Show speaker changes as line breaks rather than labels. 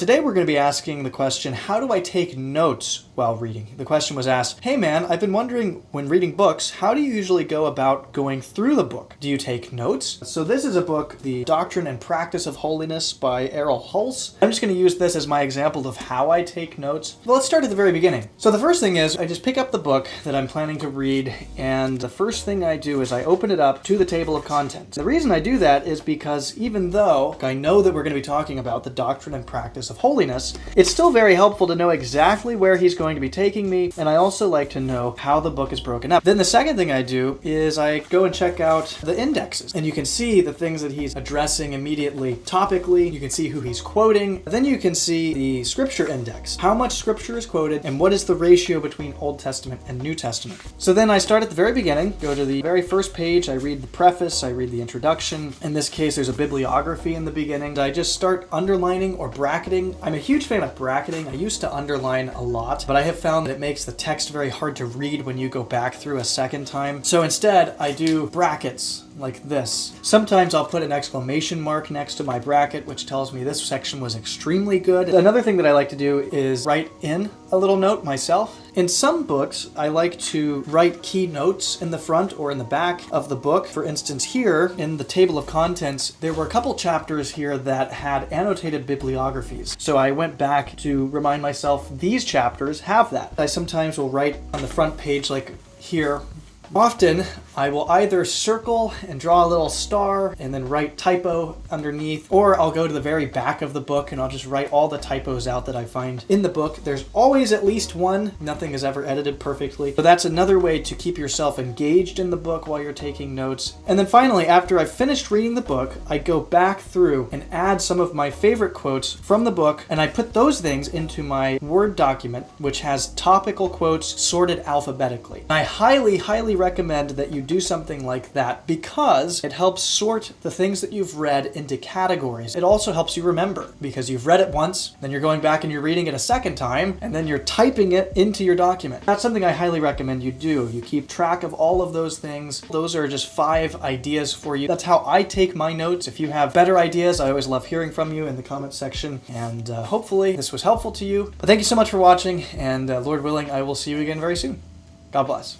Today we're going to be asking the question, how do I take notes while reading? The question was asked, hey man, I've been wondering when reading books, how do you usually go about going through the book? Do you take notes? So this is a book, The Doctrine and Practice of Holiness by Errol Hulse. I'm just going to use this as my example of how I take notes. Well, let's start at the very beginning. So the first thing is I just pick up the book that I'm planning to read, and the first thing I do is I open it up to the table of contents. The reason I do that is because even though I know that we're going to be talking about the doctrine and practice of holiness, it's still very helpful to know exactly where he's going to be taking me, and I also like to know how the book is broken up. Then the second thing I do is I go and check out the indexes, and you can see the things that he's addressing immediately topically. You can see who he's quoting. Then you can see the scripture index, how much scripture is quoted, and what is the ratio between Old Testament and New Testament. So then I start at the very beginning, go to the very first page, I read the preface, I read the introduction. In this case, there's a bibliography in the beginning. I just start underlining or bracketing. I'm a huge fan of bracketing. I used to underline a lot, but I have found that it makes the text very hard to read when you go back through a second time. So instead, I do brackets like this. Sometimes I'll put an exclamation mark next to my bracket, which tells me this section was extremely good. Another thing that I like to do is write in a little note myself. In some books, I like to write key notes in the front or in the back of the book. For instance, here in the table of contents, there were a couple chapters here that had annotated bibliographies. So I went back to remind myself these chapters have that. I sometimes will write on the front page like here. Often, I will either circle and draw a little star and then write typo underneath, or I'll go to the very back of the book and I'll just write all the typos out that I find in the book. There's always at least one. Nothing is ever edited perfectly. So that's another way to keep yourself engaged in the book while you're taking notes. And then finally, after I've finished reading the book, I go back through and add some of my favorite quotes from the book, and I put those things into my Word document, which has topical quotes sorted alphabetically. I highly recommend that you do something like that because it helps sort the things that you've read into categories. It also helps you remember because you've read it once, then you're going back and you're reading it a second time, and then you're typing it into your document. That's something I highly recommend you do. You keep track of all of those things. Those are just 5 ideas for you. That's how I take my notes. If you have better ideas, I always love hearing from you in the comment section, and hopefully this was helpful to you. But thank you so much for watching, and Lord willing, I will see you again very soon. God bless.